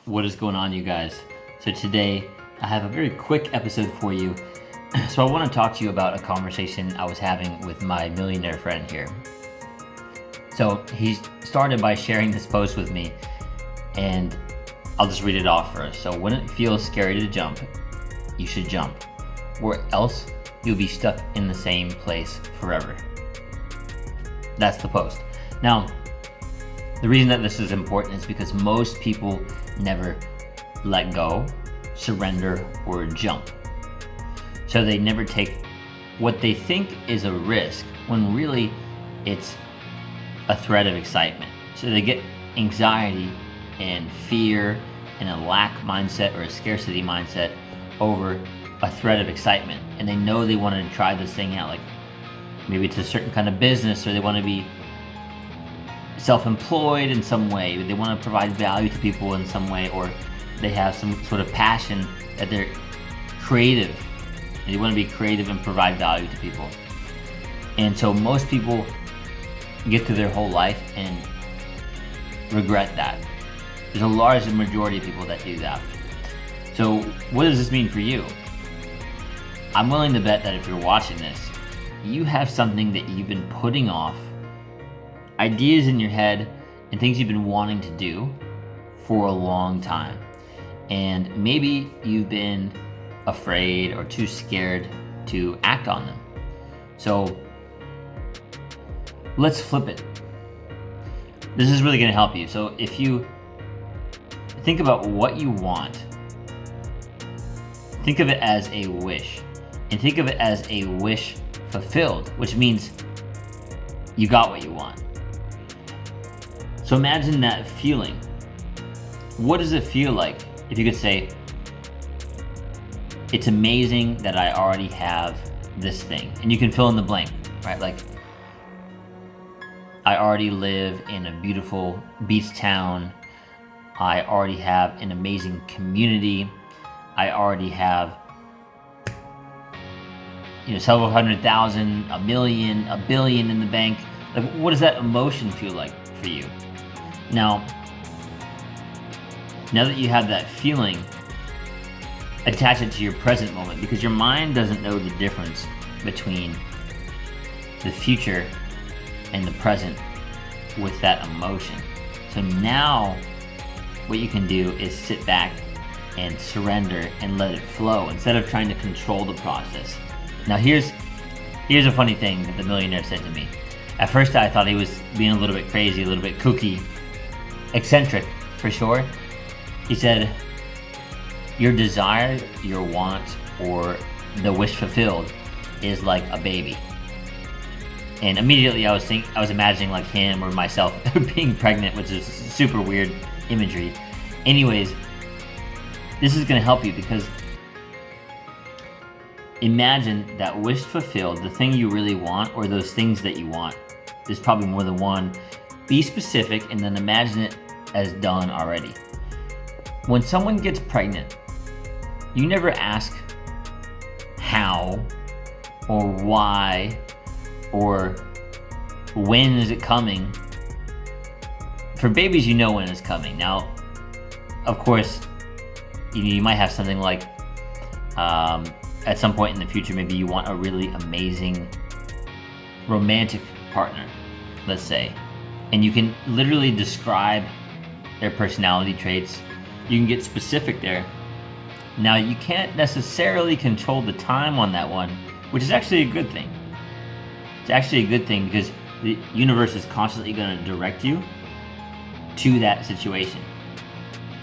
What is going on, you guys? So today I have a very quick episode for you. So I want to talk to you about a conversation I was having with my millionaire friend here. So he started by sharing this post with me, and I'll just read it off first. So when it feels scary to jump, you should jump, or else you'll be stuck in the same place forever. That's the post. Now, the reason that this is important is because most people never let go, surrender, or jump. So they never take what they think is a risk when really it's a threat of excitement. So they get anxiety and fear and a lack mindset or a scarcity mindset over a threat of excitement. And they know they want to try this thing out, like maybe it's a certain kind of business, or they want to be self-employed in some way, they want to provide value to people in some way, or they have some sort of passion that they're creative and they want to be creative and provide value to people. And so most people get through their whole life and regret that. There's a large majority of people that do that. So what does this mean for you? I'm willing to bet that if you're watching this, you have something that you've been putting off, ideas in your head and things you've been wanting to do for a long time. And maybe you've been afraid or too scared to act on them. So let's flip it. This is really going to help you. So if you think about what you want, think of it as a wish, and think of it as a wish fulfilled, which means you got what you want. So imagine that feeling. What does it feel like if you could say, it's amazing that I already have this thing? And you can fill in the blank, right? Like, I already live in a beautiful beach town. I already have an amazing community. I already have, several 100,000, $1 million, $1 billion in the bank. Like, what does that emotion feel like for you? Now that you have that feeling, attach it to your present moment, because your mind doesn't know the difference between the future and the present with that emotion. So now what you can do is sit back and surrender and let it flow instead of trying to control the process. Now here's a funny thing that the millionaire said to me. At first I thought he was being a little bit crazy, a little bit kooky, eccentric for sure. He said, your desire, your want, or the wish fulfilled is like a baby. And immediately I was imagining like him or myself being pregnant, which is super weird imagery. Anyways, this is gonna help you, because imagine that wish fulfilled, the thing you really want, or those things that you want. There's probably more than one. Be specific and then imagine it as done already. When someone gets pregnant, you never ask how or why or when is it coming. For babies, you know when it's coming. Now, of course, you might have something like at some point in the future, maybe you want a really amazing romantic partner, let's say, and you can literally describe their personality traits. You can get specific there. Now, you can't necessarily control the time on that one, which is actually a good thing. It's actually a good thing, because the universe is constantly going to direct you to that situation.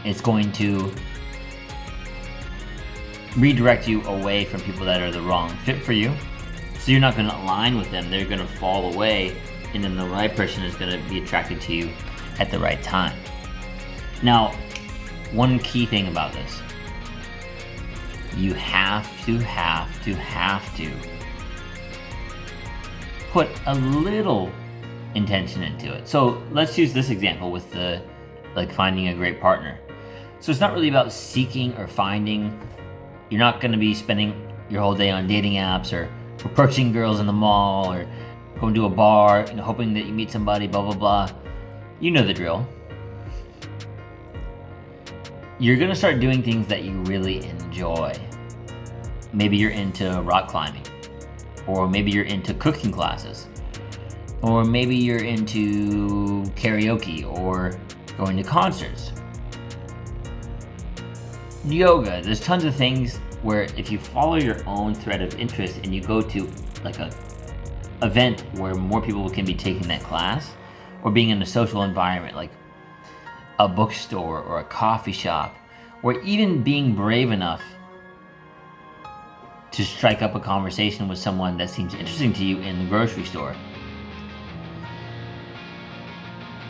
It's going to redirect you away from people that are the wrong fit for you. So you're not going to align with them. They're going to fall away, and then the right person is going to be attracted to you at the right time. Now, one key thing about this, you have to put a little intention into it. So let's use this example with finding a great partner. So it's not really about seeking or finding. You're not going to be spending your whole day on dating apps or approaching girls in the mall or going to a bar, hoping that you meet somebody, blah, blah, blah. You know the drill. you're gonna start doing things that you really enjoy. Maybe you're into rock climbing, or maybe you're into cooking classes, or maybe you're into karaoke or going to concerts. Yoga, there's tons of things where if you follow your own thread of interest and you go to like a event where more people can be taking that class, or being in a social environment like a bookstore or a coffee shop, or even being brave enough to strike up a conversation with someone that seems interesting to you in the grocery store.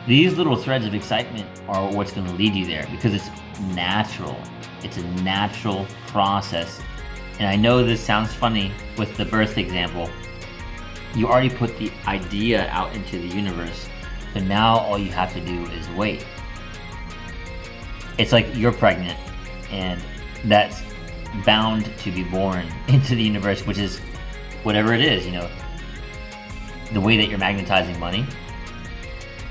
These little threads of excitement are what's going to lead you there, because it's natural. It's a natural process. And I know this sounds funny with the birth example. You already put the idea out into the universe, so now all you have to do is wait. It's like you're pregnant, and that's bound to be born into the universe, which is whatever it is, the way that you're magnetizing money,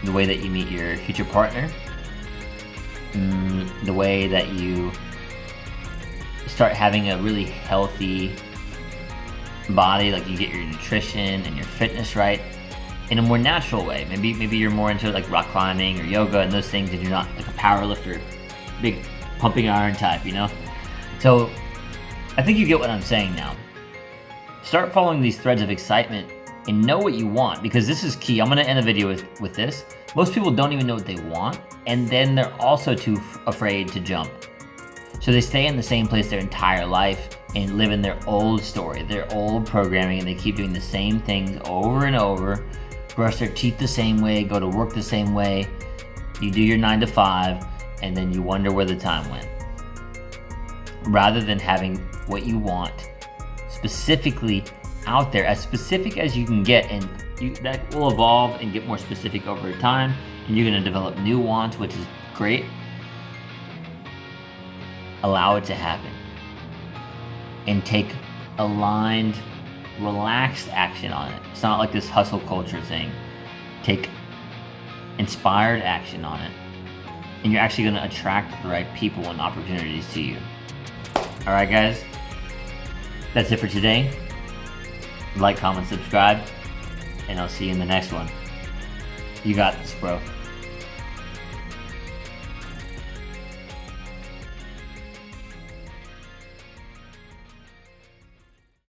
the way that you meet your future partner, the way that you start having a really healthy body, like you get your nutrition and your fitness right in a more natural way. Maybe you're more into like rock climbing or yoga and those things, and you're not like a power lifter, big pumping iron type, So I think you get what I'm saying now. Start following these threads of excitement and know what you want, because this is key. I'm going to end the video with this. Most people don't even know what they want, and then they're also too afraid to jump. So they stay in the same place their entire life and live in their old story, their old programming, and they keep doing the same things over and over, brush their teeth the same way, go to work the same way. You do your 9 to 5, and then you wonder where the time went. Rather than having what you want specifically out there, as specific as you can get, and that will evolve and get more specific over time, and you're going to develop new wants, which is great. Allow it to happen and take aligned, relaxed action on it. It's not like this hustle culture thing. Take inspired action on it, and you're actually going to attract the right people and opportunities to you. All right, guys, that's it for today. Like, comment, subscribe, and I'll see you in the next one. You got this, bro.